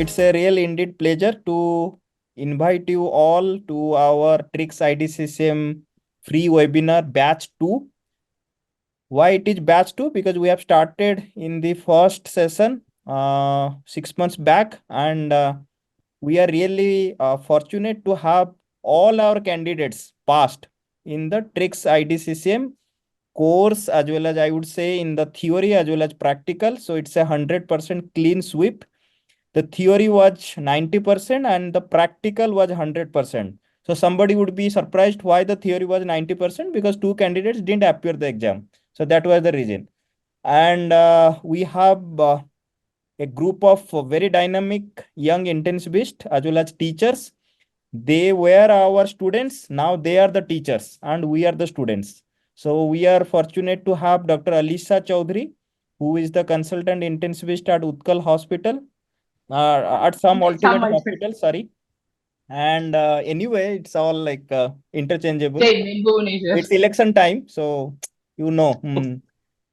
it's a real indeed pleasure to invite you all to our TRICS IDCCM free webinar batch 2. Why it is batch 2? Because we have started in the first session 6 months back, and we are really fortunate to have all our candidates passed in the TRICS IDCCM course, as well as I would say in the theory as well as practical. So it's a 100% clean sweep. The theory was 90% and the practical was 100%. So somebody would be surprised why the theory was 90%, because two candidates didn't appear the exam. So that was the reason. And we have a group of very dynamic young intensivists as well as teachers. They were our students. Now they are the teachers and we are the students. So we are fortunate to have Dr. Alisha Chaudhary, who is the consultant intensivist at Utkal Hospital, at some alternate hospital, sorry. And anyway, it's all like interchangeable. Same in Bhubaneswar. It's election time, so you know.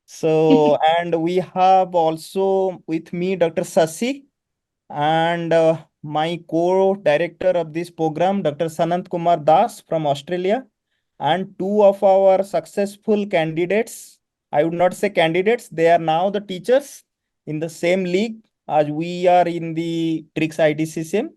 So, and we have also with me Dr. Sasi and my co-director of this program, Dr. Sanant Kumar Das from Australia, and two of our successful candidates. I would not say candidates, they are now the teachers in the same league as we are in the TRICS IDCCM.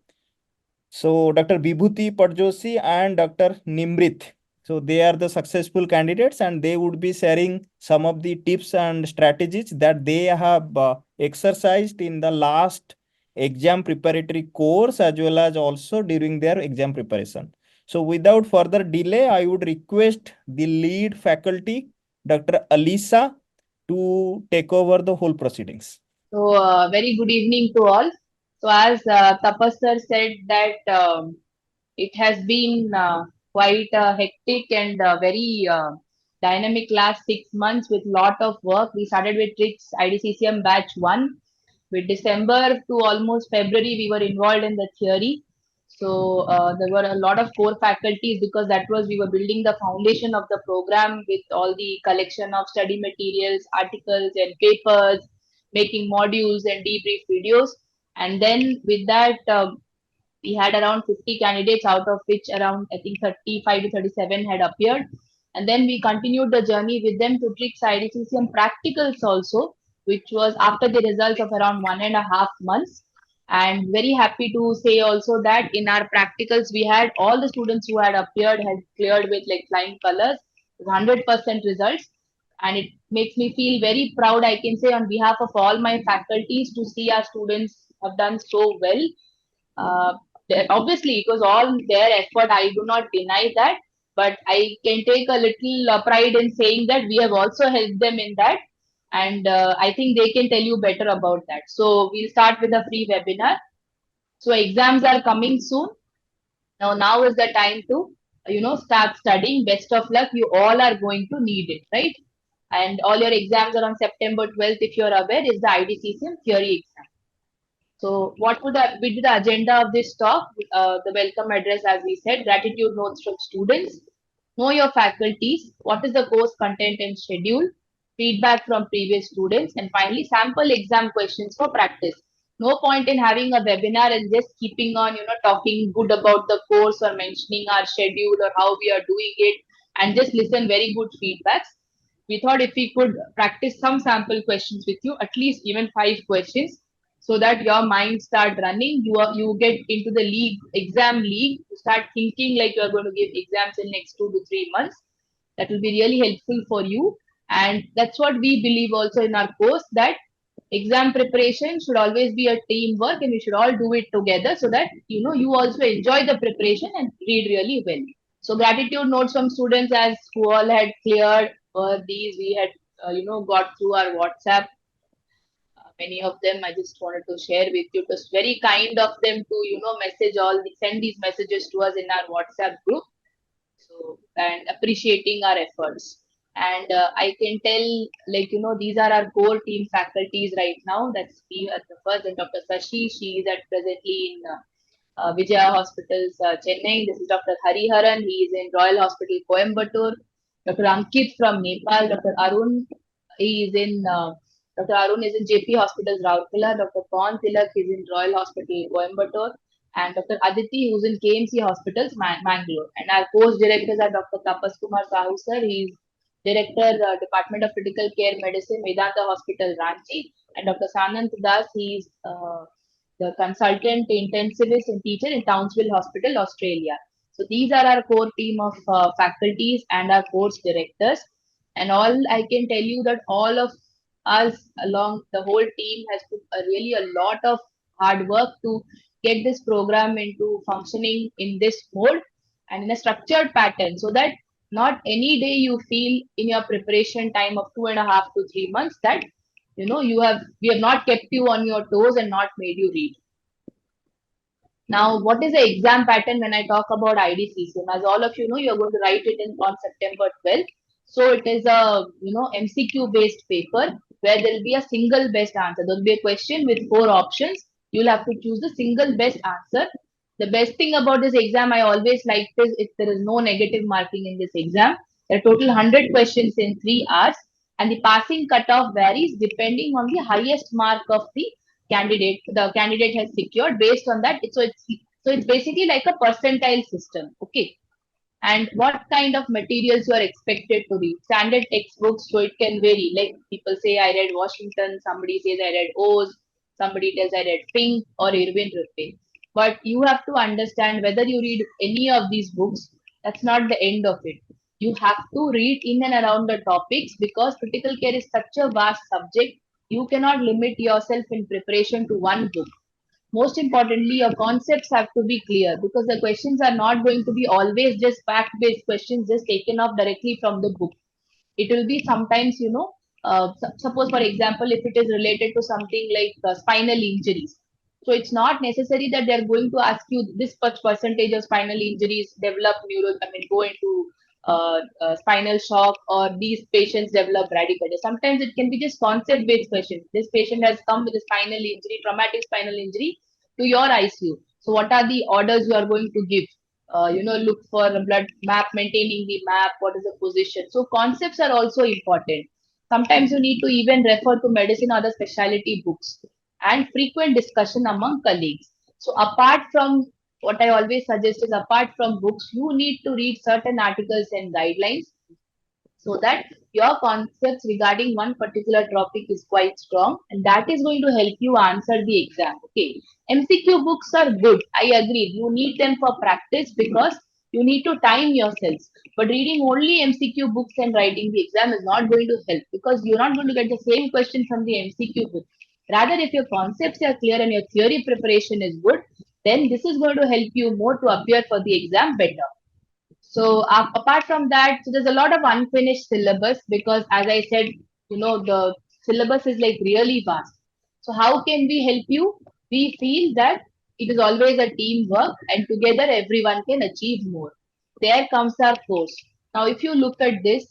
So Dr. Vibhuti Padjoshi and Dr. Nimrit. So they are the successful candidates and they would be sharing some of the tips and strategies that they have exercised in the last exam preparatory course as well as also during their exam preparation. So without further delay, I would request the lead faculty, Dr. Alisa, to take over the whole proceedings. So, very good evening to all. So, as Tapas sir said that it has been quite hectic and very dynamic last 6 months with lot of work. We started with TRICS IDCCM batch 1. With December to almost February, we were involved in the theory. So there were a lot of core faculties because that was we were building the foundation of the program with all the collection of study materials, articles, and papers, making modules and debrief videos. And then with that, we had around 50 candidates, out of which around I think 35 to 37 had appeared. And then we continued the journey with them to TRICS IDCCM practicals also, which was after the results of around 1.5 months. And very happy to say also that in our practicals, we had all the students who had appeared had cleared with like flying colors, 100% results. And it makes me feel very proud, I can say, on behalf of all my faculties to see our students have done so well. Uh, Obviously, it was all their effort. I do not deny that, but I can take a little pride in saying that we have also helped them in that, and I think they can tell you better about that. So we'll start with a free webinar. So exams are coming soon. Now is the time to start studying. Best of luck. You all are going to need it, right? And all your exams are on September 12th. If you're aware, is the IDCCM theory exam. So, what would be the agenda of this talk? The welcome address, as we said, gratitude notes from students, know your faculties, what is the course content and schedule, feedback from previous students, and finally, sample exam questions for practice. No point in having a webinar and just keeping on, talking good about the course or mentioning our schedule or how we are doing it and just listen very good feedbacks. We thought if we could practice some sample questions with you, at least even 5 questions, so that your mind start running. You get into the league, exam league. You start thinking like you are going to give exams in next 2 to 3 months. That will be really helpful for you. And that's what we believe also in our course, that exam preparation should always be a teamwork and we should all do it together so that you also enjoy the preparation and read really well. So gratitude notes from students as who all had cleared these we had got through our WhatsApp. Many of them I just wanted to share with you. It was very kind of them to message send these messages to us in our WhatsApp group. So and appreciating our efforts. And I can tell, like these are our core team faculties right now. That's me at the first, and Dr. Sashi. She is at presently in Vijaya Hospitals, Chennai. This is Dr. Hariharan. He is in Royal Hospital, Coimbatore. Dr. Ankit from Nepal. Dr. Arun. He is in Dr. Arun is in JP Hospitals, Rourkela. Dr. Pawan Tilak is in Royal Hospital, Coimbatore. And Dr. Aditi, who's in KMC Hospitals, Mangalore. And our post directors are Dr. Tapas Kumar Sahu, sir. He's Director, Department of Critical Care Medicine, Vedanta Hospital, Ranchi. And Dr. Sanant Das, he's the consultant intensivist and teacher in Townsville Hospital, Australia. So these are our core team of faculties and our course directors. And all I can tell you that all of us along the whole team has put really a lot of hard work to get this program into functioning in this mode and in a structured pattern so that not any day you feel in your preparation time of 2.5 to 3 months that we have not kept you on your toes and not made you read. Now, what is the exam pattern when I talk about IDCCM? As all of you know, you're going to write it in on September 12th. So it is a MCQ based paper where there will be a single best answer. There will be a question with four options. You'll have to choose the single best answer. The best thing about this exam, I always like this, if there is no negative marking in this exam. There are total 100 questions in 3 hours, and the passing cutoff varies depending on the highest mark of the candidate has secured. Based on that, it's basically like a percentile system. Okay. And what kind of materials you are expected to read. Standard textbooks, so it can vary. Like people say, I read Washington, somebody says I read Oz, somebody tells I read Pink or Irvin Rippe. But you have to understand whether you read any of these books, that's not the end of it. You have to read in and around the topics because critical care is such a vast subject. You cannot limit yourself in preparation to one book. Most importantly, your concepts have to be clear because the questions are not going to be always just fact based questions just taken off directly from the book. It will be sometimes, suppose, for example, if it is related to something like spinal injuries. So it's not necessary that they're going to ask you this much percentage of spinal injuries go into spinal shock, or these patients develop bradycardia. Sometimes it can be just concept based questions. This patient has come with a spinal injury, traumatic spinal injury to your ICU. So what are the orders you are going to give? Look for a blood map, maintaining the map, what is the position. So concepts are also important. Sometimes you need to even refer to medicine or other specialty books and frequent discussion among colleagues. So apart from what I always suggest is apart from books, you need to read certain articles and guidelines so that your concepts regarding one particular topic is quite strong, and that is going to help you answer the exam. Okay, MCQ books are good, I agree, you need them for practice because you need to time yourselves, but reading only MCQ books and writing the exam is not going to help because you're not going to get the same question from the MCQ book. Rather, if your concepts are clear and your theory preparation is good, then this is going to help you more to appear for the exam better. So apart from that, so there's a lot of unfinished syllabus because, as I said, the syllabus is like really vast. So how can we help you? We feel that it is always a teamwork, and together everyone can achieve more. There comes our course. Now, if you look at this,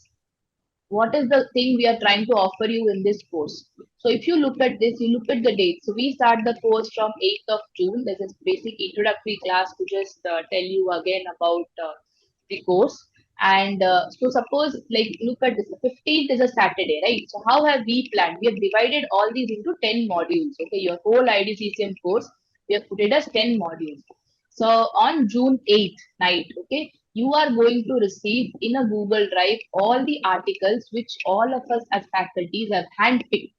what is the thing we are trying to offer you in this course? So if you look at this, you look at the date. So we start the course from 8th of June. There's a basic introductory class to just tell you again about the course. And so suppose, like, look at this. 15th is a Saturday, right? So how have we planned? We have divided all these into 10 modules. Okay, your whole IDCCM course, we have put it as 10 modules. So on June 8th night, okay, you are going to receive in a Google Drive all the articles which all of us as faculties have handpicked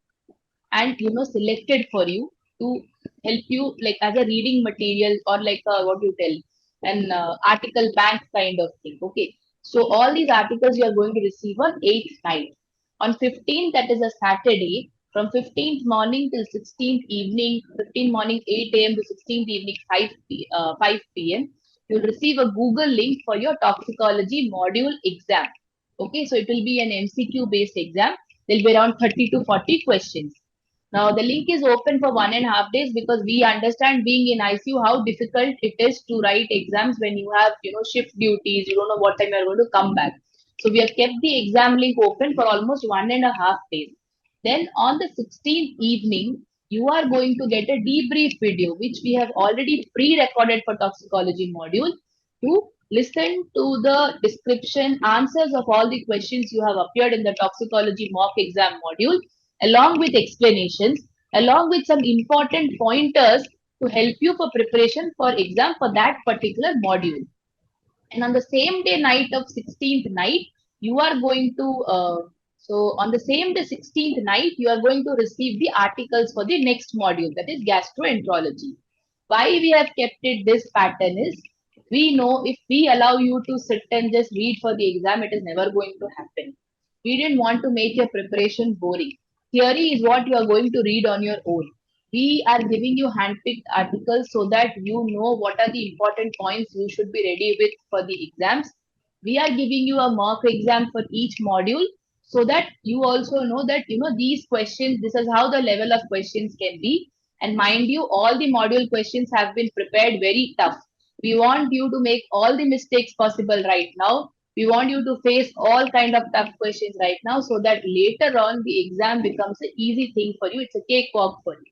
and selected for you to help you like as a reading material or like what you tell an article bank kind of thing. Okay, so all these articles you are going to receive on 8th night. On 15th, that is a Saturday, from 15th morning till 16th evening, 15th morning 8 a.m. to 16th evening 5 p.m., you'll receive a Google link for your toxicology module exam. Okay, so it will be an MCQ based exam. There'll be around 30 to 40 questions. Now the link is open for 1.5 days because we understand being in ICU how difficult it is to write exams when you have shift duties. You don't know what time you are going to come back. So we have kept the exam link open for almost 1.5 days. Then on the 16th evening, you are going to get a debrief video which we have already pre-recorded for toxicology module to listen to the description answers of all the questions you have appeared in the toxicology mock exam module, along with explanations, along with some important pointers to help you for preparation for exam for that particular module. And on the same day night of 16th night, you are going to so on the same day 16th night, you are going to receive the articles for the next module, that is gastroenterology. Why we have kept it this pattern is, we know if we allow you to sit and just read for the exam, it is never going to happen. We didn't want to make your preparation boring. Theory is what you are going to read on your own. We are giving you handpicked articles so that you know what are the important points you should be ready with for the exams. We are giving you a mock exam for each module so that you also know that these questions, this is how the level of questions can be. And mind you, all the module questions have been prepared very tough. We want you to make all the mistakes possible right now. We want you to face all kind of tough questions right now so that later on the exam becomes an easy thing for you. It's a cakewalk for you.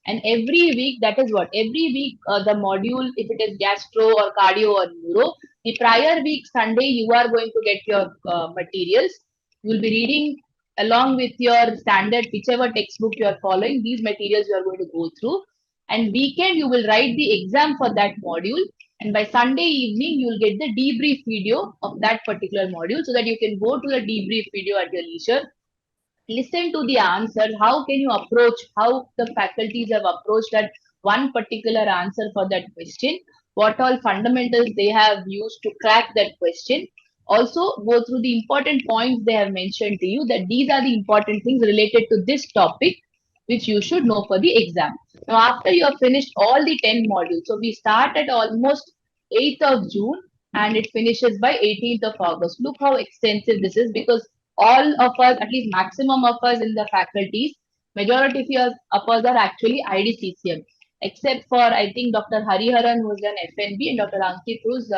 And every week, that is what, every week the module, if it is gastro or cardio or neuro, the prior week Sunday, you are going to get your materials. You will be reading along with your standard, whichever textbook you are following, these materials you are going to go through. And weekend, you will write the exam for that module. And by Sunday evening, you will get the debrief video of that particular module so that you can go to the debrief video at your leisure, listen to the answer. How can you approach, how the faculties have approached that one particular answer for that question, what all fundamentals they have used to crack that question. Also go through the important points they have mentioned to you, that these are the important things related to this topic which you should know for the exam. Now after you have finished all the 10 modules, so we start at almost 8th of June and it finishes by 18th of August. Look how extensive this is, because all of us, at least maximum of us in the faculties, majority of us are actually IDCCM, except for I think Dr. Hariharan, who's an FNB, and Dr. Ankit, who's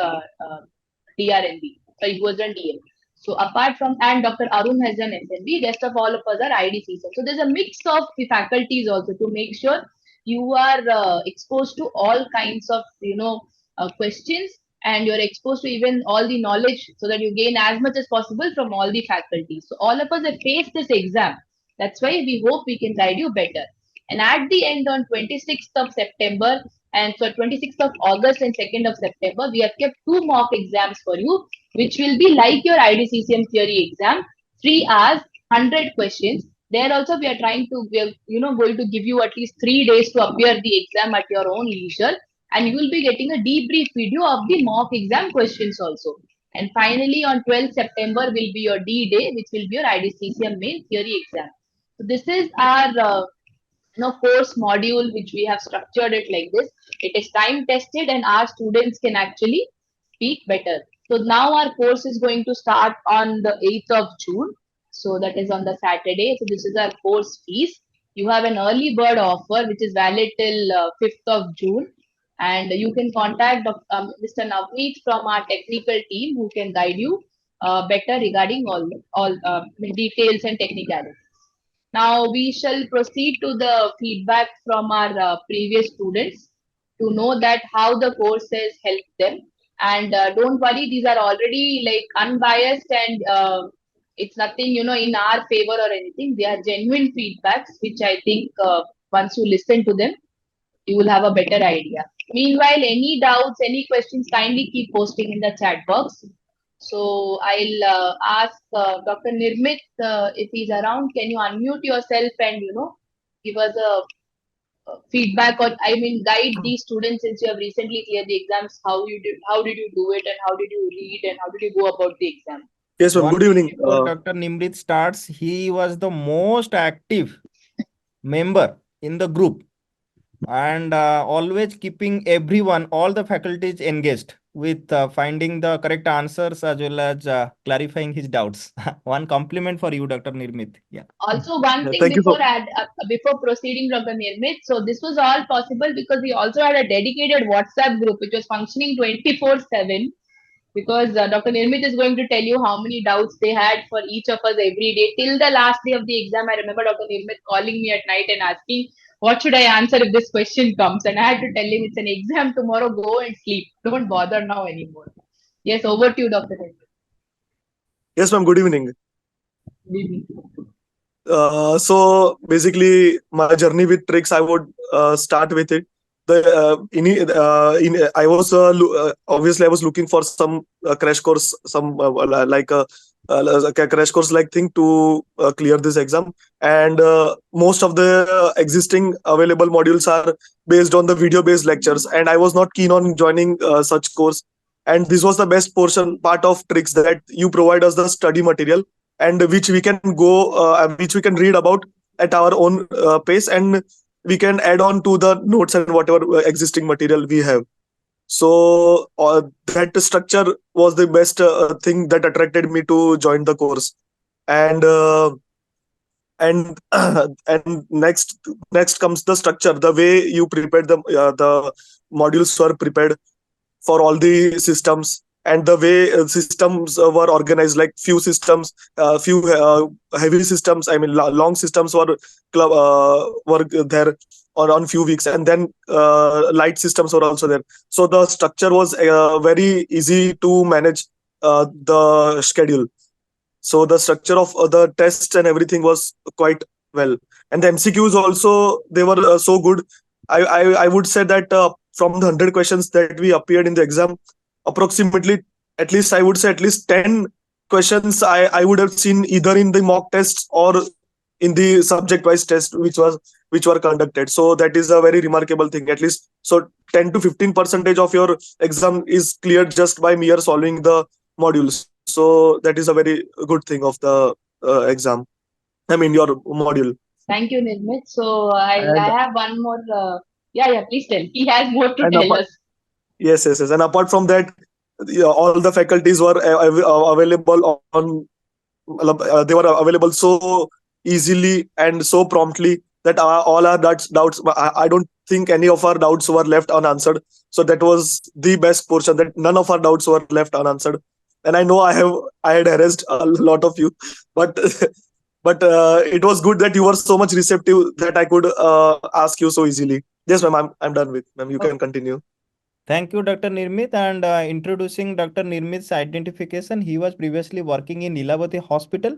DRNB. So he was an DM. So apart from, and Dr. Arun has an FNB, rest of all of us are IDCCM. So there's a mix of the faculties also to make sure you are exposed to all kinds of questions, and you're exposed to even all the knowledge so that you gain as much as possible from all the faculties. So all of us have faced this exam. That's why we hope we can guide you better. And at the end on 26th of September, and so 26th of August and 2nd of September, we have kept two mock exams for you, which will be like your IDCCM theory exam, 3 hours, 100 questions. There also we are trying to, we are going to give you at least 3 days to appear the exam at your own leisure, and you will be getting a debrief video of the mock exam questions also. And finally, on 12th September will be your D day, which will be your IDCCM main theory exam. So this is our course module, which we have structured it like this. It is time tested, and our students can actually speak better. So now our course is going to start on the 8th of June. So that is on the Saturday. So this is our course fees. You have an early bird offer which is valid till 5th of June. And you can contact Mr. Navneet from our technical team, who can guide you better regarding all details and technicalities. Now we shall proceed to the feedback from our previous students to know that how the course has helped them. And don't worry, these are already like unbiased, and it's nothing in our favor or anything. They are genuine feedbacks, which I think once you listen to them, you will have a better idea. Meanwhile, any doubts, any questions, kindly keep posting in the chat box. So I'll ask Dr. Nirmit if he's around. Can you unmute yourself and give us a feedback, or I mean guide these students, since you have recently cleared the exams? How did you do it, and how did you read, and how did you go about the exam? Yes, ma'am. One Good evening. before Dr. Nimrit starts, he was the most active member in the group, and always keeping everyone, all the faculties engaged with finding the correct answers as well as clarifying his doubts. One compliment for you, Dr. Nirmit. Yeah. Also, one thing Thank you for. before proceeding, Dr. Nirmit. So this was all possible because we also had a dedicated WhatsApp group which was functioning 24/7. Because Dr. Nirmit is going to tell you how many doubts they had for each of us every day till the last day of the exam. I remember Dr. Nirmit calling me at night and asking, "What should I answer if this question comes?" And I had to tell him, "It's an exam tomorrow. Go and sleep. Don't bother now anymore." Yes, over to you, Dr. Nirmit. Yes, ma'am. Good evening. So basically, my journey with tricks, I would start with it. I was obviously I was looking for some crash course, some like a crash course like thing to clear this exam. And most of the existing available modules are based on the video based lectures, and I was not keen on joining such course. And this was the best portion part of tricks, that you provide us the study material, and which we can which we can read about at our own pace, and we can add on to the notes and whatever existing material we have. So that structure was the best thing that attracted me to join the course. And uh, and and next comes the structure, the way you prepared the modules were prepared for all the systems, and the way systems were organized, like few systems, few heavy systems, I mean long systems were there on few weeks, and then light systems were also there. So the structure was very easy to manage the schedule. So the structure of the tests and everything was quite well, and the MCQs also, they were so good. I would say that from the 100 questions that we appeared in the exam, approximately, at least I would say at least 10 questions I would have seen either in the mock tests or in the subject wise test which were conducted. So that is a very remarkable thing. At least so 10 to 15 percentage of your exam is cleared just by mere solving the module. So that is a very good thing of the exam, I mean your module. Thank you, Nirmit. So I and have one more. Yeah, yeah. Please tell. He has more to and tell apart, us. yes, and apart from that, yeah, all the faculties were available on, they were available so easily and so promptly that all our doubts, I don't think any of our doubts were left unanswered. So that was the best portion, that none of our doubts were left unanswered. And I know I had harassed a lot of you, but but it was good that you were so much receptive that I could ask you so easily. Yes, ma'am, I'm done with, ma'am, you Oh, can continue. Thank you, Dr. Nirmit. And introducing Dr. Nirmit's identification, he was previously working in Nilavati Hospital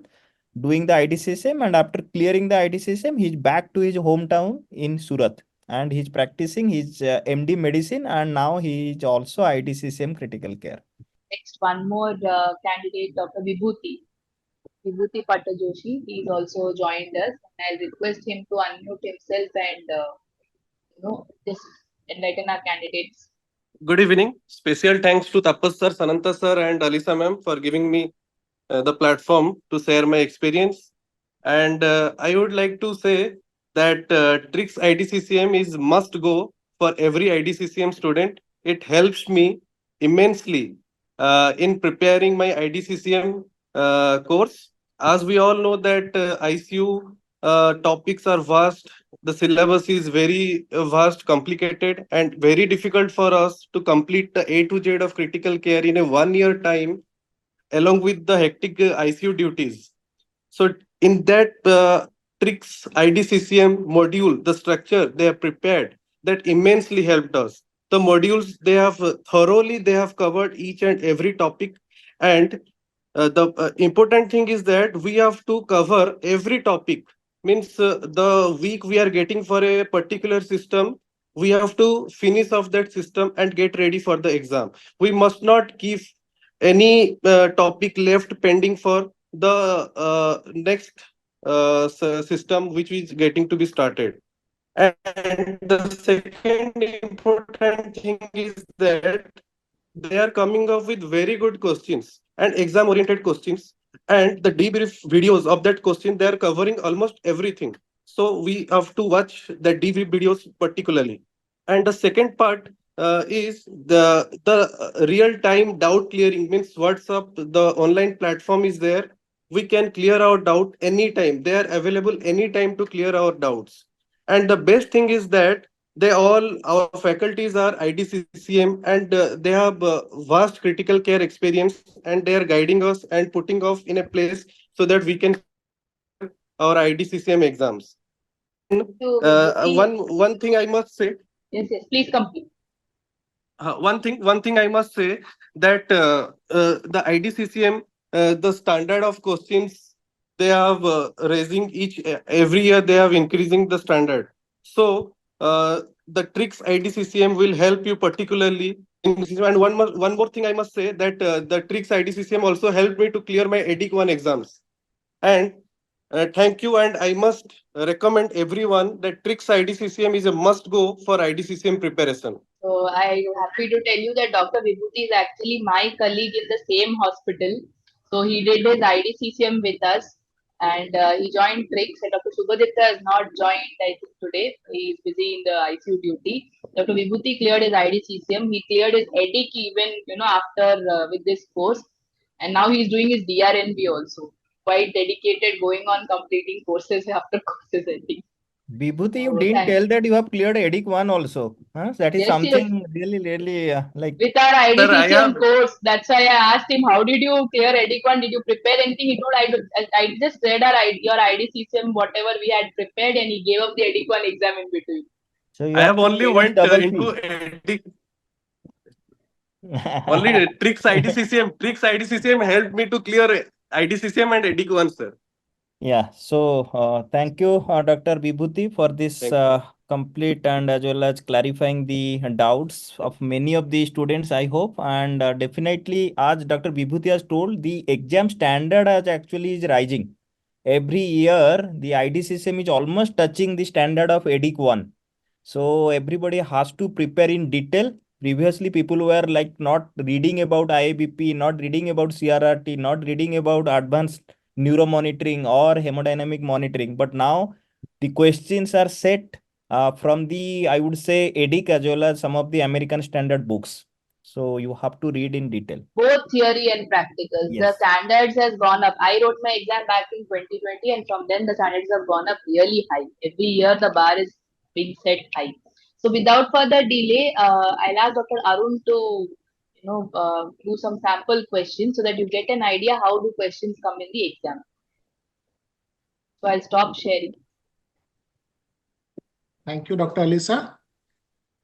doing the IDCSM, and after clearing the IDCSM, he's back to his hometown in Surat, and he's practicing his MD medicine, and now he is also IDCSM critical care. next, one more candidate, Dr. Vibhuti Pattajoshi. He's also joined us. And I'll request him to unmute himself and just enlighten our candidates. Good evening. Special thanks to Tapas sir, Sananta sir, and Alisa ma'am for giving me the platform to share my experience. And I would like to say that TRICS IDCCM is must go for every IDCCM student. It helps me immensely in preparing my IDCCM course. As we all know that ICU topics are vast, the syllabus is very vast, complicated, and very difficult for us to complete the A to Z of critical care in a 1 year time, along with the hectic ICU duties. So in that TRICS IDCCM module, the structure they have prepared, that immensely helped us. The modules, they have thoroughly they have covered each and every topic. And the important thing is that we have to cover every topic. Means the week we are getting for a particular system, we have to finish off that system and get ready for the exam. We must not keep any topic left pending for the next system which is getting to be started. And the second important thing is that they are coming up with very good questions and exam oriented questions, and the debrief videos of that question, they are covering almost everything. So we have to watch the debrief videos particularly. And the second part is the real time doubt clearing. Means WhatsApp, the online platform is there, we can clear our doubt anytime, they are available anytime to clear our doubts. And the best thing is that they all our faculties are IDCCM, and they have vast critical care experience, and they are guiding us and putting off in a place so that we can clear our IDCCM exams. And Thank you, Vibhuti. one thing I must say, Yes, yes. Please complete. one thing I must say, that the IDCCM, the standard of questions they have raising every year they have increasing the standard. So the TRICS IDCCM will help you particularly in and one more thing I must say that the TRICS IDCCM also helped me to clear my EDIC 1 exams. And thank you, and I must recommend everyone that TRICS IDCCM is a must go for IDCCM preparation. So I'm happy to tell you that Dr. Vibhuti is actually my colleague in the same hospital. So he did his IDCCM with us and he joined TRICS. And Dr. Subhadipta has not joined, I think, today. He is busy in the ICU duty. Dr. Vibhuti cleared his IDCCM. He cleared his EDIC even, after with this course. And now he's doing his DRNB also. Quite dedicated, going on completing courses after courses, I think. Vibhuti, you So didn't thanks. tell that you have cleared EDIC 1 also. Huh? That is Yes, yes. something really, really like. With our Sir, I IDCCM have course. That's why I asked him, how did you clear EDIC-1? Did you prepare anything? He told, I just read your IDCCM, whatever we had prepared, and he gave up the EDIC-1 exam in between. So you I have have to only pay the went double into fee. EDIC. Only TRICS IDCCM helped me to clear IDCCM and EDIC 1, sir. Yeah, so thank you, Dr. Vibhuti, for this Thank you. complete and as well as clarifying the doubts of many of the students, I hope. And definitely, as Dr. Vibhuti has told, the exam standard has actually is rising. Every year, the IDCSM is almost touching the standard of EDIC 1. So everybody has to prepare in detail. Previously, people were like not reading about IABP, not reading about CRRT, not reading about advanced neuromonitoring or hemodynamic monitoring. But now the questions are set from the, I would say, EDIC as well as some of the American standard books. So you have to read in detail. Both theory and practicals. The Yes. standards has gone up. I wrote my exam back in 2020, and from then the standards have gone up really high. Every year the bar is being set high. So without further delay, I'll ask Dr. Arun to do some sample questions so that you get an idea how do questions come in the exam. So I'll stop sharing. Thank you, Dr. Alisa.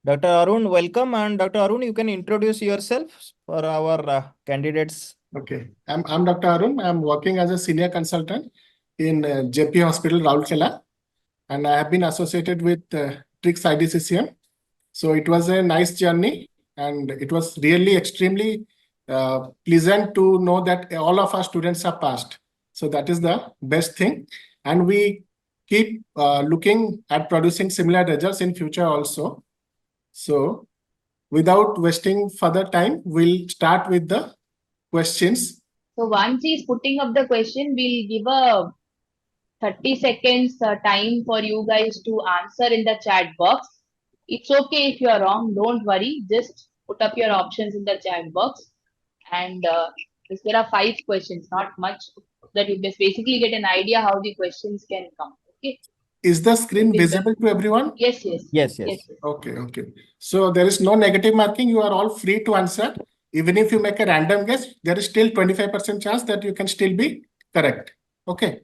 Dr. Arun, welcome. And Dr. Arun, you can introduce yourself for our candidates. Okay, I'm Dr. Arun. I'm working as a senior consultant in JP Hospital, Rourkela, and I have been associated with TRICS IDCCM. So it was a nice journey, and it was really extremely pleasant to know that all of our students are passed. So that is the best thing, and we keep looking at producing similar results in future also. So without wasting further time, we'll start with the questions. So once he's putting up the question, we'll give a 30 seconds time for you guys to answer in the chat box. It's okay if you're wrong, don't worry. Just put up your options in the chat box. And there are 5 questions, not much, that you just basically get an idea how the questions can come. Okay. Is the screen With the- visible to everyone? Yes, yes. Yes, yes. Okay. So there is no negative marking. You are all free to answer. Even if you make a random guess, there is still 25% chance that you can still be correct. Okay.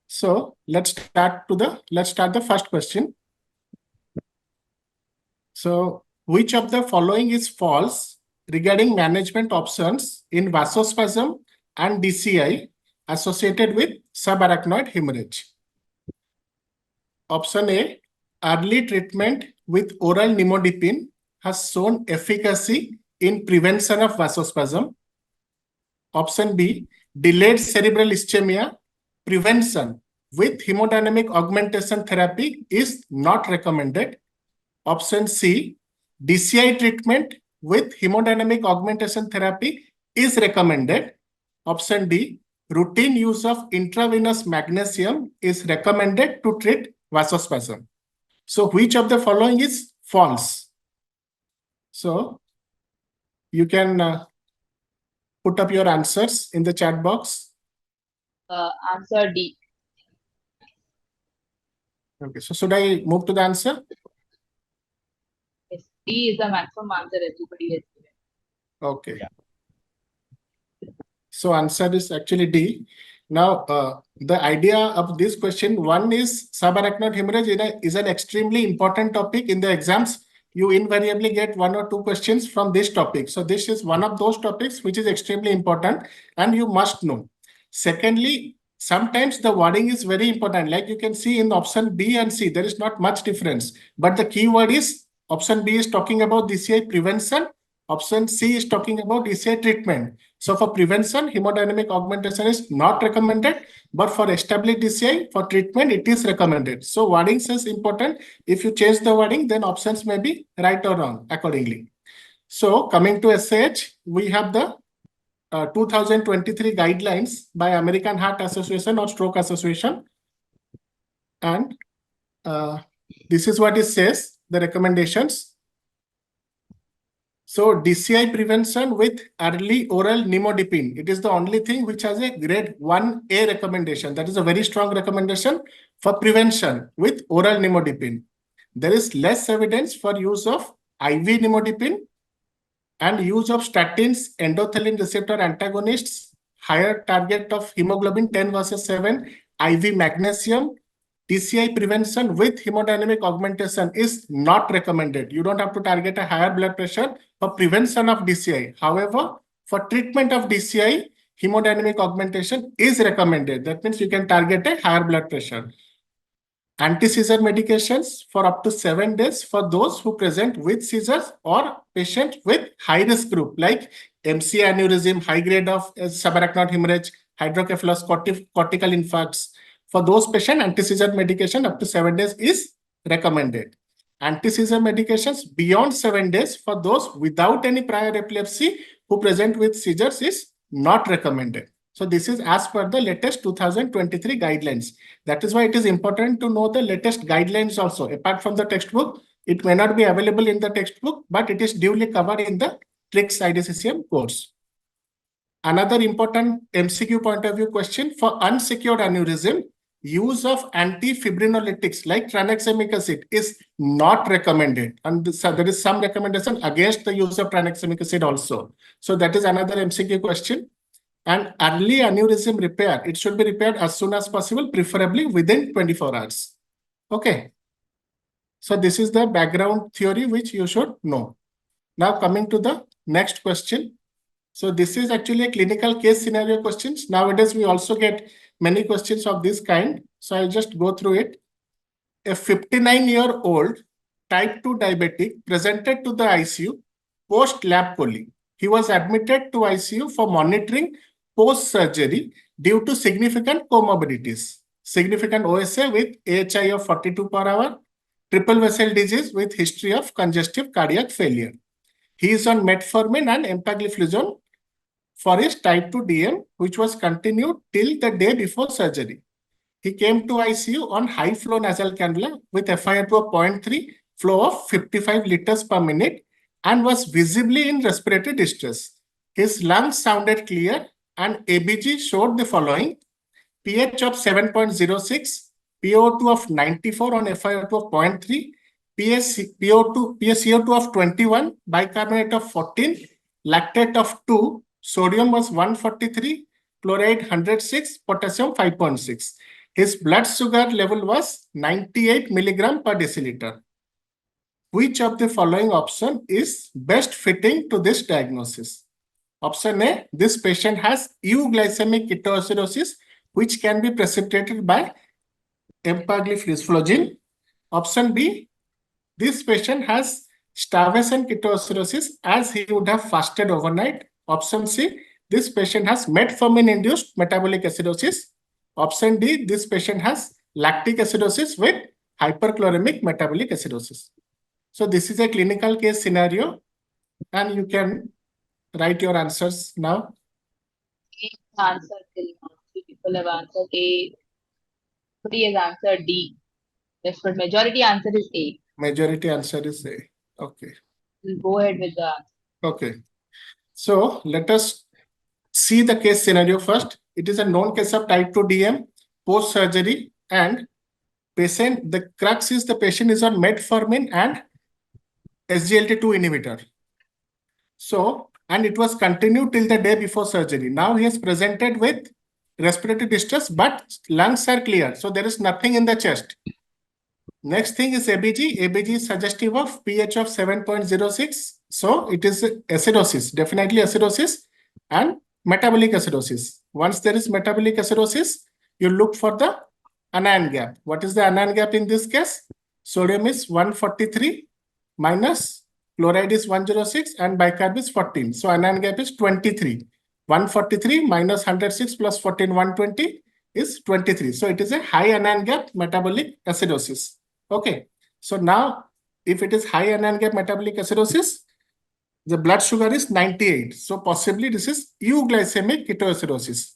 So let's start the first question. So which of the following is false regarding management options in vasospasm and DCI associated with subarachnoid hemorrhage? Option A, early treatment with oral nimodipine has shown efficacy in prevention of vasospasm. Option B, delayed cerebral ischemia prevention with hemodynamic augmentation therapy is not recommended. Option C, DCI treatment with hemodynamic augmentation therapy is recommended. Option D, routine use of intravenous magnesium is recommended to treat vasospasm. So which of the following is false? So you can put up your answers in the chat box. Answer D. Okay, so should I move to the answer? Yes, D is the maximum answer everybody has given. Okay. So answer is actually D. Now, the idea of this question, one is subarachnoid hemorrhage is an extremely important topic in the exams. You invariably get 1 or 2 questions from this topic. So this is one of those topics which is extremely important and you must know. Secondly, sometimes the wording is very important. Like you can see in option B and C, there is not much difference. But the key word is option B is talking about DCI prevention. Option C is talking about DCI treatment. So for prevention, hemodynamic augmentation is not recommended. But for established DCI, for treatment, it is recommended. So wording is important. If you change the wording, then options may be right or wrong accordingly. So coming to SH, we have the 2023 guidelines by American Heart Association or Stroke Association. And this is what it says, the recommendations. So DCI prevention with early oral nimodipine. It is the only thing which has a grade 1A recommendation. That is a very strong recommendation for prevention with oral nimodipine. There is less evidence for use of IV nimodipine and use of statins, endothelin receptor antagonists, higher target of hemoglobin 10 versus 7, IV magnesium. DCI prevention with hemodynamic augmentation is not recommended. You don't have to target a higher blood pressure for prevention of DCI. However, for treatment of DCI, hemodynamic augmentation is recommended. That means you can target a higher blood pressure. Anti-seizure medications for up to 7 days for those who present with seizures or patient with high-risk group like MC aneurysm, high grade of subarachnoid hemorrhage, hydrocephalus, cortical infarcts. For those patients, anti-seizure medication up to 7 days is recommended. Anti-seizure medications beyond 7 days for those without any prior epilepsy who present with seizures is not recommended. So this is as per the latest 2023 guidelines. That is why it is important to know the latest guidelines also. Apart from the textbook, it may not be available in the textbook, but it is duly covered in the TRICS IDCCM course. Another important MCQ point of view question, for unsecured aneurysm, use of antifibrinolytics like tranexamic acid is not recommended. And there is some recommendation against the use of tranexamic acid also. So that is another MCQ question. And early aneurysm repair, it should be repaired as soon as possible, preferably within 24 hours. Okay. So this is the background theory which you should know. Now coming to the next question. So this is actually a clinical case scenario questions. Nowadays, we also get many questions of this kind. So I'll just go through it. A 59-year-old type 2 diabetic presented to the ICU post-lab coli. He was admitted to ICU for monitoring post-surgery due to significant comorbidities. Significant OSA with AHI of 42 per hour, triple vessel disease with history of congestive cardiac failure. He is on metformin and empagliflozin for his type 2 DM, which was continued till the day before surgery. He came to ICU on high flow nasal cannula with FiO2 of 0.3, flow of 55 liters per minute, and was visibly in respiratory distress. His lungs sounded clear and ABG showed the following: pH of 7.06, PO2 of 94 on FiO2 of 0.3, PaCO2 of 21, bicarbonate of 14, lactate of 2, sodium was 143, chloride 106, potassium 5.6. His blood sugar level was 98 milligram per deciliter. Which of the following option is best fitting to this diagnosis? Option A, this patient has euglycemic ketoacidosis, which can be precipitated by empagliflozin. Option B, this patient has starvation ketoacidosis as he would have fasted overnight. Option C, this patient has metformin-induced metabolic acidosis. Option D, this patient has lactic acidosis with hyperchloremic metabolic acidosis. So this is a clinical case scenario, and you can write your answers now. Answer till now. 3 people have answered A. 3 has answered D. Yes, but majority answer is A. Majority answer is A. Okay. We'll go ahead with the answer. Okay. So let us see the case scenario first. It is a known case of type 2 DM, post-surgery, and patient, the crux is the patient is on metformin and SGLT2 inhibitor. So, and it was continued till the day before surgery. Now he has presented with respiratory distress, but lungs are clear. So there is nothing in the chest. Next thing is ABG. ABG is suggestive of pH of 7.06. So it is acidosis, definitely acidosis and metabolic acidosis. Once there is metabolic acidosis, you look for the anion gap. What is the anion gap in this case? Sodium is 143 minus chloride is 106 and bicarb is 14. So anion gap is 23. 143 minus 106 plus 14, 120 is 23. So it is a high anion gap metabolic acidosis. Okay. So now, if it is high anion gap metabolic acidosis, the blood sugar is 98. So possibly this is euglycemic ketoacidosis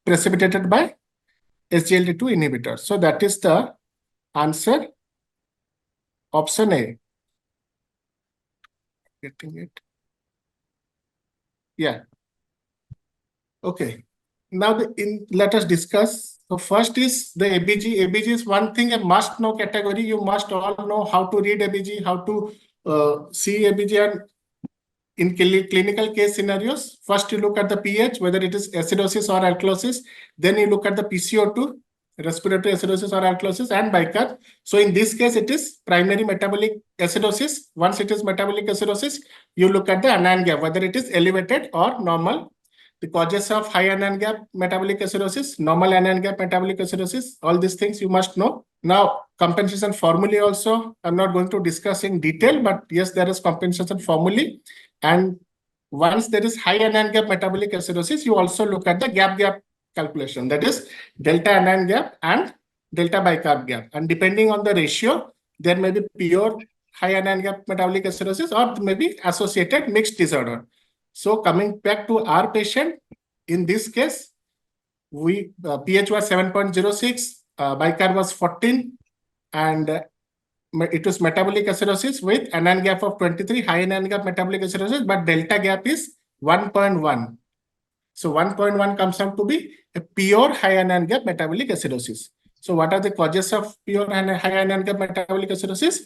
precipitated by SGLT2 inhibitor. So that is the answer, option A. Getting it? Yeah. Okay. Now let us discuss. So first is the ABG. ABG is one thing, a must know category. You must all know how to read ABG, how to see ABG, and in clinical case scenarios, first you look at the pH, whether it is acidosis or alkalosis. Then you look at the PCO2, respiratory acidosis or alkalosis, and bicarb. So in this case, it is primary metabolic acidosis. Once it is metabolic acidosis, you look at the anion gap, whether it is elevated or normal. The causes of high anion gap metabolic acidosis, normal anion gap metabolic acidosis, all these things you must know. Now, compensation formulae also, I'm not going to discuss in detail, but yes, there is compensation formulae. And once there is high anion gap metabolic acidosis, you also look at the gap calculation, that is delta anion gap and delta bicarb gap. And depending on the ratio, there may be pure high anion gap metabolic acidosis or maybe associated mixed disorder. So coming back to our patient, in this case, we pH was 7.06, bicarb was 14, and it was metabolic acidosis with anion gap of 23, high anion gap metabolic acidosis, but delta gap is 1.1. So 1.1 comes out to be a pure high anion gap metabolic acidosis. So what are the causes of pure and high anion gap metabolic acidosis?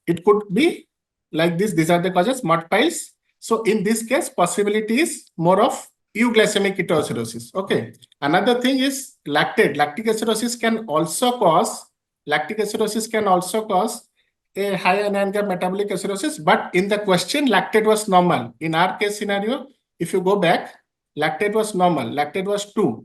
It could be like this. These are the causes, mud piles. So in this case, possibility is more of euglycemic ketoacidosis. Okay. Another thing is lactate. Lactic acidosis can also cause a high anion gap metabolic acidosis, but in the question, lactate was normal. In our case scenario, if you go back, lactate was normal. Lactate was 2.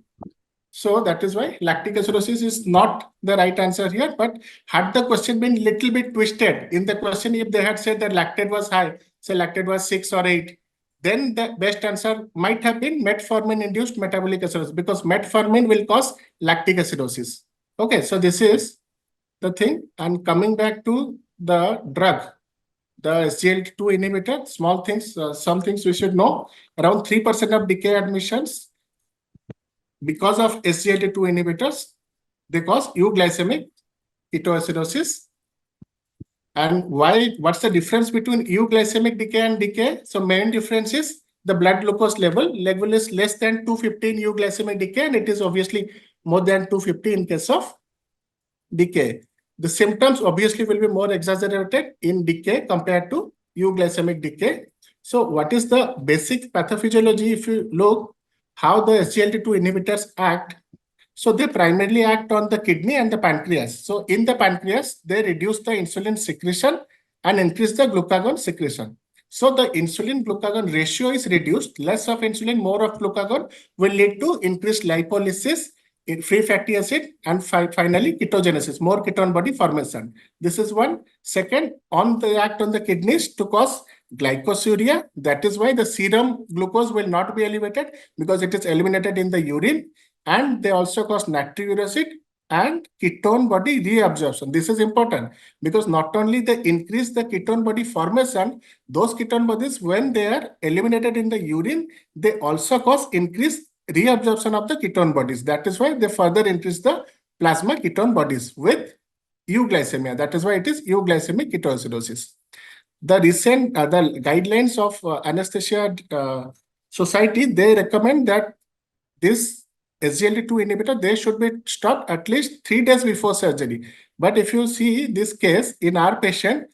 So that is why lactic acidosis is not the right answer here. But had the question been little bit twisted, in the question, if they had said that lactate was high, say lactate was 6 or 8, then the best answer might have been metformin-induced metabolic acidosis, because metformin will cause lactic acidosis. Okay, so this is the thing. And coming back to the drug, the SGLT2 inhibitor, small things, some things we should know. Around 3% of decay admissions because of SGLT2 inhibitors, they cause euglycemic ketoacidosis. And why? What's the difference between euglycemic decay and decay? So main difference is the blood glucose level. Level is less than 250 in euglycemic decay, and it is obviously more than 250 in case of decay. The symptoms obviously will be more exaggerated in decay compared to euglycemic decay. So what is the basic pathophysiology? If you look how the SGLT2 inhibitors act, so they primarily act on the kidney and the pancreas. So in the pancreas, they reduce the insulin secretion and increase the glucagon secretion. So the insulin-glucagon ratio is reduced. Less of insulin, more of glucagon will lead to increased lipolysis in free fatty acid, and finally ketogenesis, more ketone body formation. This is one. Second, they act on the kidneys to cause glycosuria. That is why the serum glucose will not be elevated, because it is eliminated in the urine. And they also cause natriuric acid and ketone body reabsorption. This is important, because not only they increase the ketone body formation, those ketone bodies, when they are eliminated in the urine, they also cause increased reabsorption of the ketone bodies. That is why they further increase the plasma ketone bodies with euglycemia. That is why it is euglycemic ketoacidosis. The recent the guidelines of anesthesia society, they recommend that this SGLT2 inhibitor, they should be stopped at least 3 days before surgery. But if you see this case in our patient,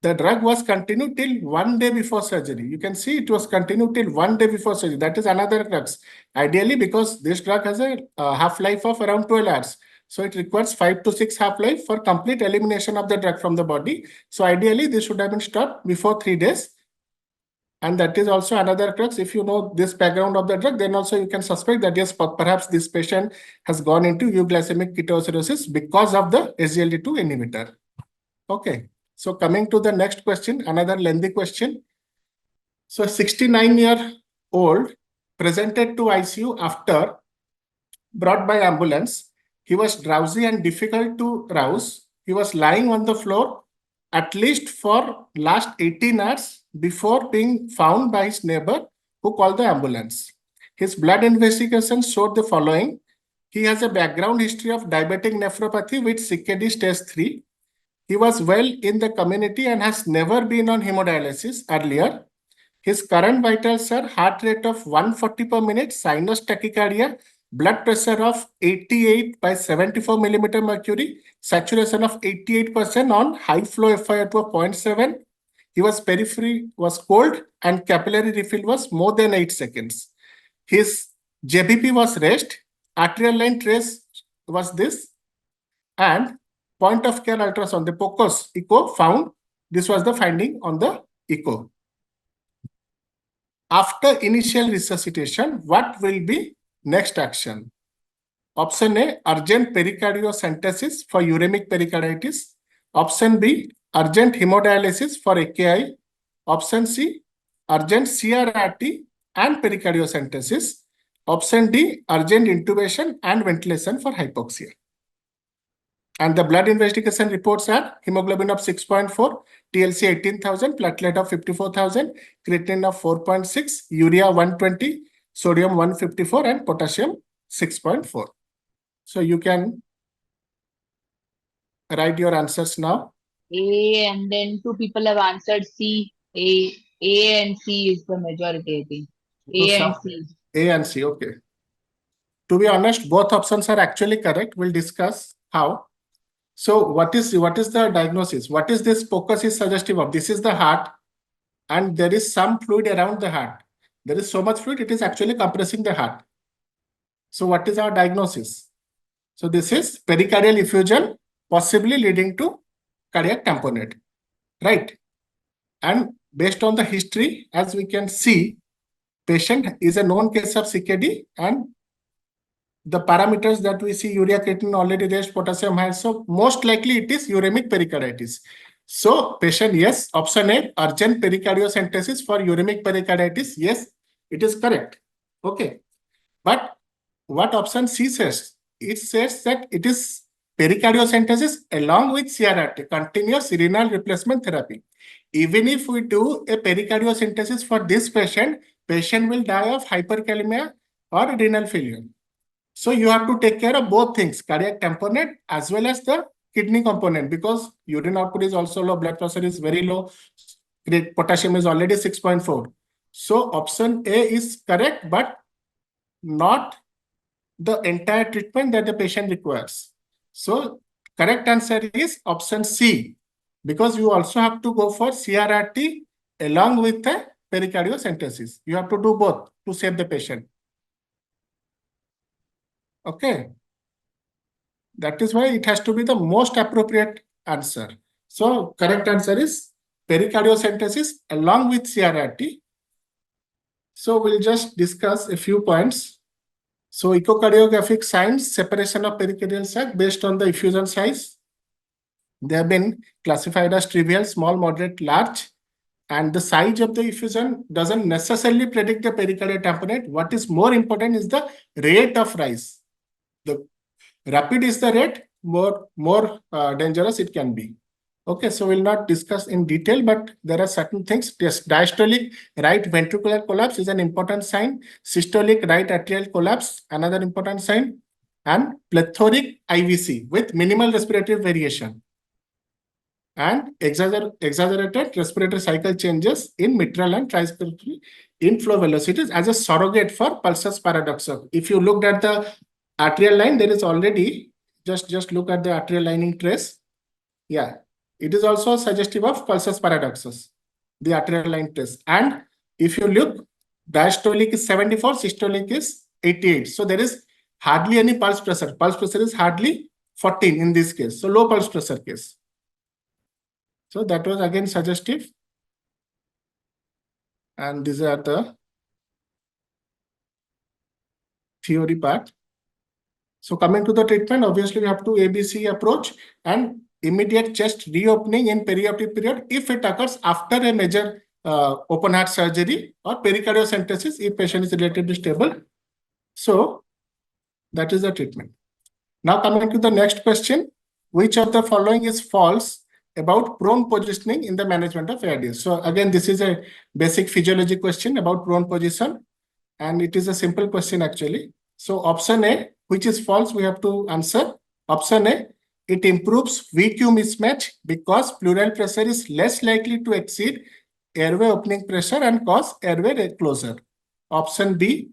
the drug was continued till 1 day before surgery. You can see it was continued till 1 day before surgery. That is another drug. Ideally, because this drug has a half-life of around 12 hours. So it requires 5 to 6 half-life for complete elimination of the drug from the body. So ideally, this should have been stopped before 3 days. And that is also another crux. If you know this background of the drug, then also you can suspect that yes, perhaps this patient has gone into euglycemic ketoacidosis because of the SGLT2 inhibitor. Okay. So coming to the next question, another lengthy question. So 69-year-old presented to ICU after brought by ambulance. He was drowsy and difficult to rouse. He was lying on the floor at least for last 18 hours before being found by his neighbor who called the ambulance. His blood investigation showed the following. He has a background history of diabetic nephropathy with CKD stage 3. He was well in the community and has never been on hemodialysis earlier. His current vitals are heart rate of 140 per minute, sinus tachycardia, blood pressure of 88 by 74 millimeter mercury, saturation of 88% on high flow FiO2 of 0.7. His periphery was cold and capillary refill was more than 8 seconds. His JBP was raised, arterial line trace was this, and point of care ultrasound, the POCUS echo found, this was the finding on the echo. After initial resuscitation, what will be next action? Option A, urgent pericardiocentesis for uremic pericarditis. Option B, urgent hemodialysis for AKI. Option C, urgent CRRT and pericardiocentesis. Option D, urgent intubation and ventilation for hypoxia. And the blood investigation reports are hemoglobin of 6.4, TLC 18,000, platelet of 54,000, creatinine of 4.6, urea 120, sodium 154, and potassium 6.4. So you can write your answers now. A, and then two people have answered C. A and C is the majority, I think. A and C. A and C, okay. To be honest, both options are actually correct. We'll discuss how. So what is the diagnosis? What is this POCUS is suggestive of? This is the heart, and there is some fluid around the heart. There is so much fluid, it is actually compressing the heart. So what is our diagnosis? So this is pericardial effusion, possibly leading to cardiac tamponade, right? And based on the history, as we can see, patient is a known case of CKD, and the parameters that we see, urea, creatinine already raised, potassium high. So most likely it is uremic pericarditis. So patient, yes, option A, urgent pericardiocentesis for uremic pericarditis. Yes, it is correct. Okay. But what option C says? It says that it is pericardiocentesis along with CRRT, continuous renal replacement therapy. Even if we do a pericardiocentesis for this patient, patient will die of hyperkalemia or renal failure. So you have to take care of both things, cardiac tamponade as well as the kidney component, because urine output is also low, blood pressure is very low, potassium is already 6.4. So option A is correct, but not the entire treatment that the patient requires. So correct answer is option C, because you also have to go for CRRT along with the pericardiocentesis. You have to do both to save the patient. Okay. That is why it has to be the most appropriate answer. So correct answer is pericardiocentesis along with CRRT. So we'll just discuss a few points. So echocardiographic signs, separation of pericardial sac based on the effusion size. They have been classified as trivial, small, moderate, large. And the size of the effusion doesn't necessarily predict the pericardial tamponade. What is more important is the rate of rise. The rapid is the rate, more dangerous it can be. Okay, so we'll not discuss in detail, but there are certain things. Yes, diastolic right ventricular collapse is an important sign. Systolic right atrial collapse, another important sign. And plethoric IVC with minimal respiratory variation. And exaggerated respiratory cycle changes in mitral and trispiratory inflow velocities as a surrogate for pulsus paradoxa. If you looked at the arterial line, there is already, just look at the arterial lining trace. Yeah, it is also suggestive of pulsus paradoxus, the arterial line trace. And if you look, diastolic is 74, systolic is 88. So there is hardly any pulse pressure. Pulse pressure is hardly 14 in this case. So low pulse pressure case. So that was again suggestive. And these are the theory part. So coming to the treatment, obviously we have to ABC approach and immediate chest reopening in perioperative period if it occurs after a major open heart surgery or pericardiocentesis if patient is relatively stable. So that is the treatment. Now coming to the next question, which of the following is false about prone positioning in the management of ARDS? So again, this is a basic physiology question about prone position, and it is a simple question actually. So option A, which is false, we have to answer. Option A, it improves VQ mismatch because pleural pressure is less likely to exceed airway opening pressure and cause airway closure. Option B,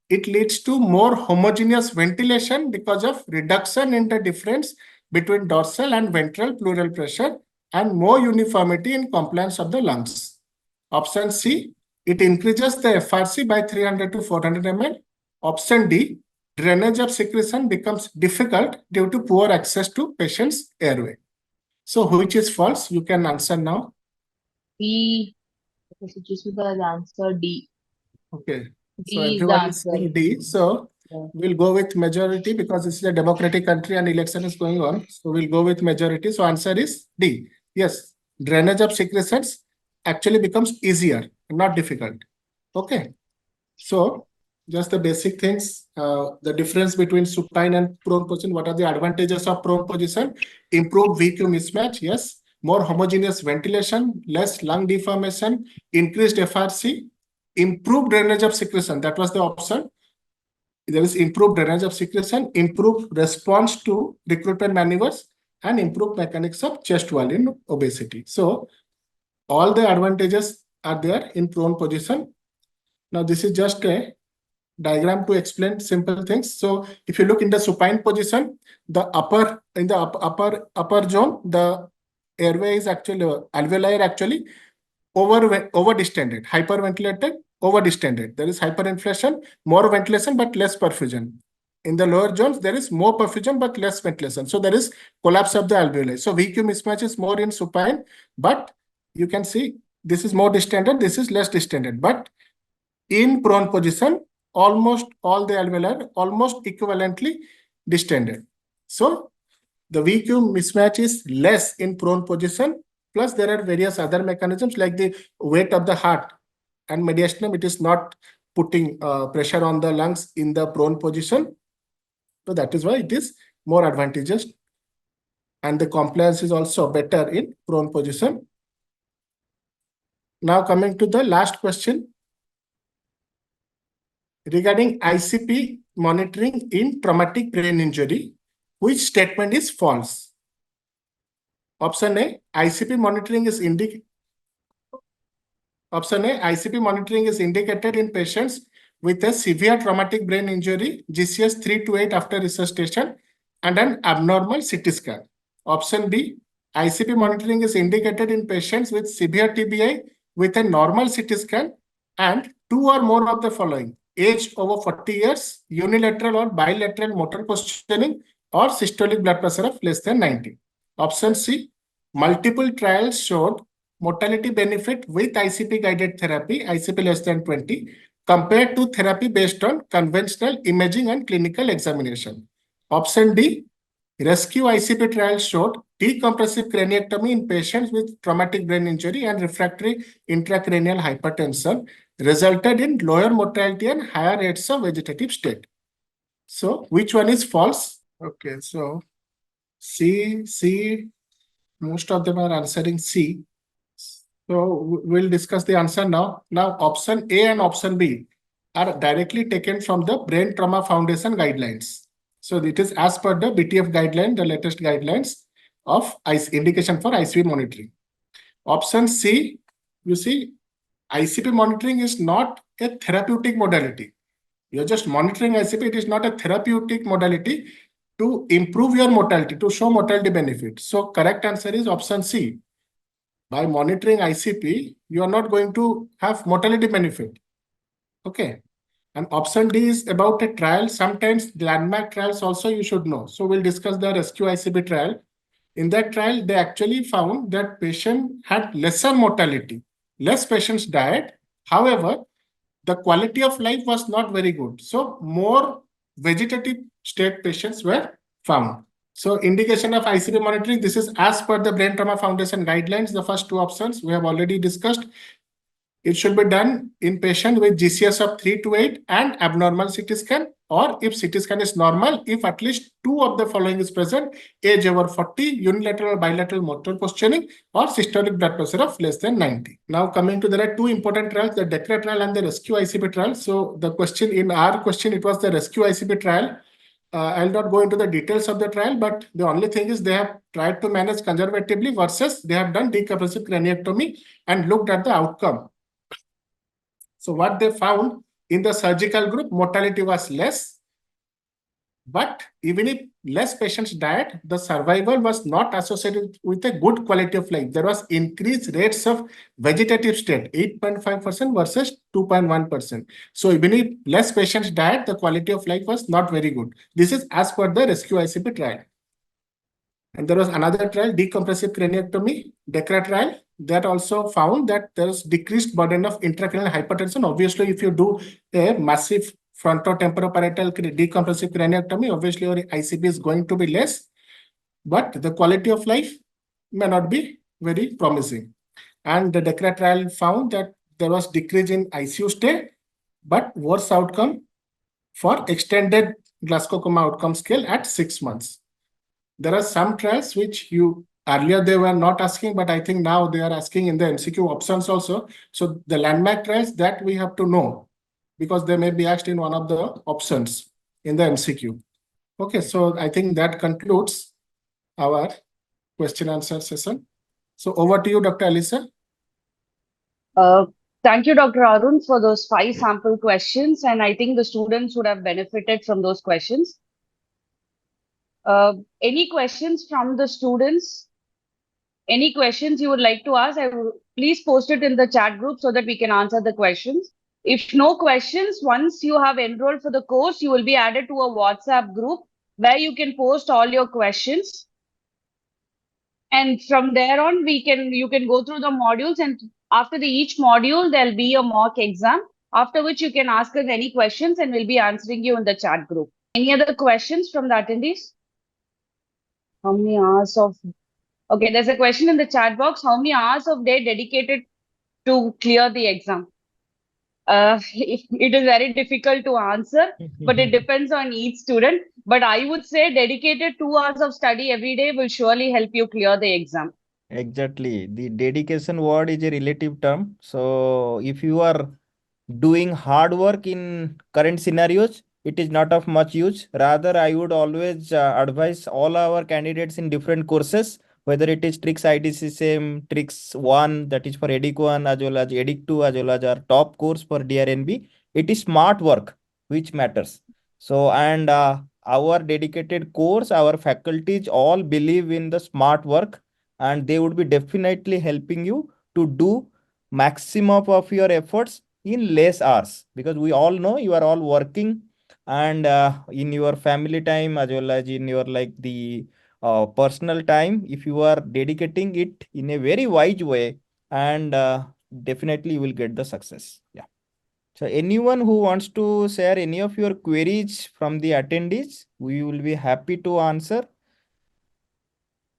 it leads to more homogeneous ventilation because of reduction in the difference between dorsal and ventral pleural pressure and more uniformity in compliance of the lungs. Option C, it increases the FRC by 300 to 400 ml. Option D, drainage of secretion becomes difficult due to poor access to patient's airway. So which is false? You can answer now. D. Okay, so choose the answer D. Okay. D So is the everyone is answer. saying D. So Yeah. we'll go with majority because this is a democratic country and election is going on. So we'll go with majority. So answer is D. Yes, drainage of secretions actually becomes easier, not difficult. Okay. So just the basic things, the difference between supine and prone position. What are the advantages of prone position? Improve VQ mismatch. Yes. More homogeneous ventilation, less lung deformation, increased FRC, improved drainage of secretion. That was the option. There is improved drainage of secretion, improved response to recruitment maneuvers, and improved mechanics of chest wall in obesity. So all the advantages are there in prone position. Now this is just a diagram to explain simple things. So if you look in the supine position, the upper zone, the airway is actually alveoli are actually over distended, hyperventilated, over distended. There is hyperinflation, more ventilation but less perfusion. In the lower zones, there is more perfusion but less ventilation. So there is collapse of the alveoli. So VQ mismatch is more in supine, but you can see this is more distended, this is less distended. But in prone position, almost all the alveoli are almost equivalently distended. So the VQ mismatch is less in prone position. Plus, there are various other mechanisms like the weight of the heart and mediastinum. It is not putting pressure on the lungs in the prone position. So that is why it is more advantageous. And the compliance is also better in prone position. Now coming to the last question. Regarding ICP monitoring in traumatic brain injury, which statement is false? Option A, ICP monitoring is indicated in patients with a severe traumatic brain injury, GCS 3 to 8 after resuscitation, and an abnormal CT scan. Option B, ICP monitoring is indicated in patients with severe TBI with a normal CT scan and two or more of the following: age over 40 years, unilateral or bilateral motor questioning, or systolic blood pressure of less than 90. Option C, multiple trials showed mortality benefit with ICP guided therapy, ICP less than 20, compared to therapy based on conventional imaging and clinical examination. Option D, rescue ICP trials showed decompressive craniectomy in patients with traumatic brain injury and refractory intracranial hypertension resulted in lower mortality and higher rates of vegetative state. So which one is false? Okay, so C, most of them are answering C. So we'll discuss the answer now. Now option A and option B are directly taken from the Brain Trauma Foundation guidelines. So it is as per the BTF guideline, the latest guidelines of indication for ICP monitoring. Option C, you see, ICP monitoring is not a therapeutic modality. You're just monitoring ICP. It is not a therapeutic modality to improve your mortality, to show mortality benefit. So correct answer is option C. By monitoring ICP, you are not going to have mortality benefit. Okay. And option D is about a trial. Sometimes landmark trials also you should know. So we'll discuss the rescue ICP trial. In that trial, they actually found that patient had lesser mortality. Less patients died, However, the quality of life was not very good. So more vegetative state patients were found. So indication of ICP monitoring, this is as per the Brain Trauma Foundation guidelines. The first two options we have already discussed. It should be done in patient with GCS of 3 to 8 and abnormal CT scan, or if CT scan is normal, if at least two of the following is present: age over 40, unilateral or bilateral motor posturing, or systolic blood pressure of less than 90. Now coming to, there are two important trials, the DECRA trial and the rescue ICP trial. So the question in our question, it was the rescue ICP trial. I'll not go into the details of the trial, but the only thing is they have tried to manage conservatively versus they have done decompressive craniectomy and looked at the outcome. So what they found in the surgical group, mortality was less, but even if less patients died, the survival was not associated with a good quality of life. There was increased rates of vegetative state, 8.5% versus 2.1%. So even if less patients died, the quality of life was not very good. This is as per the rescue ICP trial. And there was another trial, decompressive craniectomy, DECRA trial, that also found that there is decreased burden of intracranial hypertension. Obviously, if you do a massive frontotemporoparietal decompressive craniectomy, obviously your ICP is going to be less, but the quality of life may not be very promising. And the DECRA trial found that there was decrease in ICU stay, but worse outcome for extended Glasgow Coma Outcome Scale at 6 months. There are some trials which you earlier they were not asking, but I think now they are asking in the MCQ options also. So the landmark trials that we have to know, because they may be asked in one of the options in the MCQ. Okay, so I think that concludes our question answer session. So over to you, Dr. Alisa. Thank you, Dr. Arun, for those 5 sample questions. And I think the students would have benefited from those questions. Any questions from the students? Any questions you would like to ask? Please post it in the chat group so that we can answer the questions. If no questions, once you have enrolled for the course, you will be added to a WhatsApp group where you can post all your questions. And from there on, you can go through the modules, and after each module, there'll be a mock exam, after which you can ask us any questions and we'll be answering you in the chat group. Any other questions from the attendees? How many hours of... Okay, there's a question in the chat box. How many hours of day dedicated to clear the exam? It is very difficult to answer, but it depends on each student. But I would say dedicated 2 hours of study every day will surely help you clear the exam. Exactly. The dedication word is a relative term. So if you are doing hard work in current scenarios, it is not of much use. Rather, I would always advise all our candidates in different courses, whether it is TRICS IDCCM, TRICS 1, that is for EDIC 1, as well as EDIC 2, as well as our top course for DRNB. It is smart work which matters. So, and our dedicated course, our faculties all believe in the smart work, and they would be definitely helping you to do maximum of your efforts in less hours, because we all know you are all working, and in your family time as well as in your like the personal time, if you are dedicating it in a very wise way, and definitely you will get the success. Yeah. So anyone who wants to share any of your queries from the attendees, we will be happy to answer.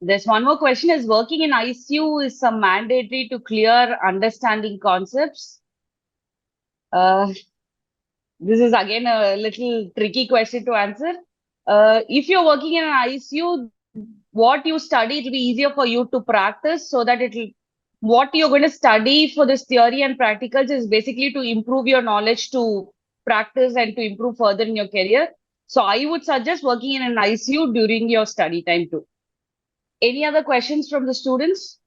There's one more question. Is working in ICU is some mandatory to clear understanding concepts? This is again a little tricky question to answer. If you're working in an ICU, what you study, it will be easier for you to practice, so that what you're going to study for this theory and practicals is basically to improve your knowledge, to practice and to improve further in your career. So I would suggest working in an ICU during your study time too. Any other questions from the students?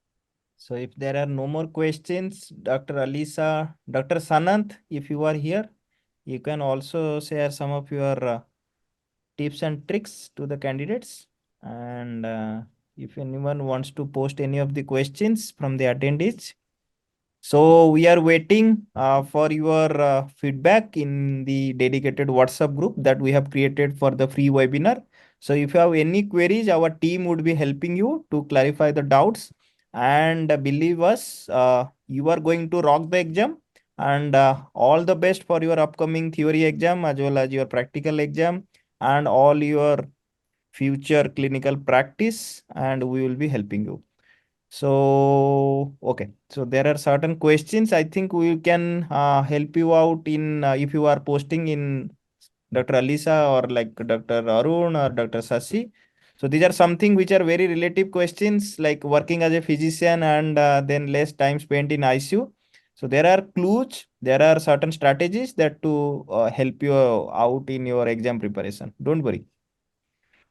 So if there are no more questions, Dr. Alisa, Dr. Sanant, if you are here, you can also share some of your tips and tricks to the candidates. And if anyone wants to post any of the questions from the attendees. So we are waiting for your feedback in the dedicated WhatsApp group that we have created for the free webinar. So if you have any queries, our team would be helping you to clarify the doubts. And believe us, you are going to rock the exam. And all the best for your upcoming theory exam as well as your practical exam and all your future clinical practice, and we will be helping you. So, okay. So there are certain questions I think we can help you out in if you are posting in Dr. Alisa or like Dr. Arun or Dr. Sasi. So these are something which are very relative questions like working as a physician and then less time spent in ICU. So there are clues, there are certain strategies that to help you out in your exam preparation. Don't worry.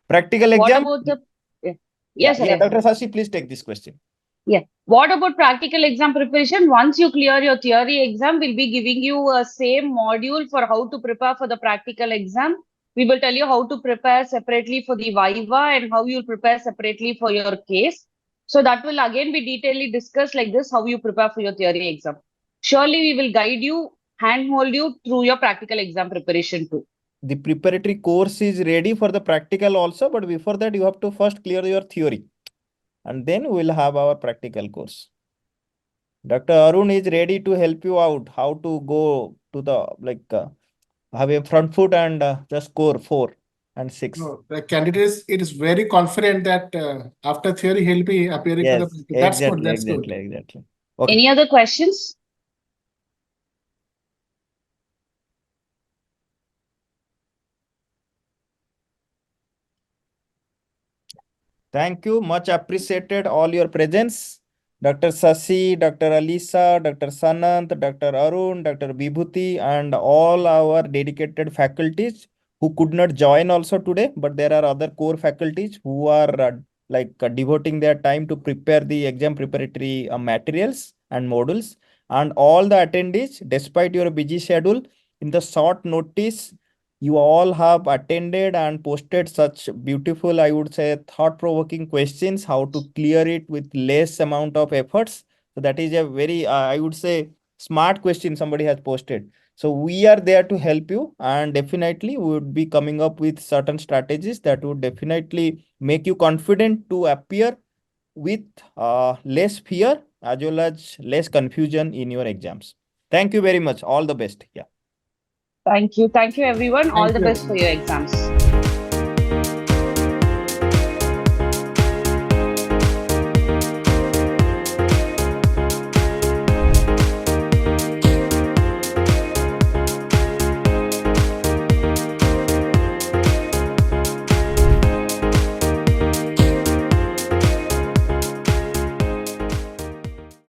Practical What exam. about the? Yeah. Yeah, Yes, yeah. Alias. Dr. Sasi, please take this question. Yeah. What about practical exam preparation? Once you clear your theory exam, we'll be giving you a same module for how to prepare for the practical exam. We will tell you how to prepare separately for the Viva and how you'll prepare separately for your case. So that will again be detailedly discussed like this, how you prepare for your theory exam. Surely we will guide you, handhold you through your practical exam preparation too. The preparatory course is ready for the practical also, but before that you have to first clear your theory and then we'll have our practical course. Dr. Arun is ready to help you out how to go to the have a front foot and just score 4 and 6. No, the candidate is very confident that after theory he'll be appearing for the Yes, practical. That's good. exactly, That's good. exactly. Okay. Any other questions? Thank you. Much appreciated all your presence. Dr. Sasi, Dr. Alisa, Dr. Sanant, Dr. Arun, Dr. Vibhuti, and all our dedicated faculties who could not join also today, but there are other core faculties who are devoting their time to prepare the exam preparatory materials and modules. And all the attendees, despite your busy schedule, in the short notice, you all have attended and posted such beautiful, I would say, thought-provoking questions, how to clear it with less amount of efforts. So that is a very, I would say, smart question somebody has posted. So we are there to help you, and definitely we would be coming up with certain strategies that would definitely make you confident to appear with less fear as well as less confusion in your exams. Thank you very much. All the best. Yeah. Thank you. Thank you, everyone. All Thank the you. best for your exams.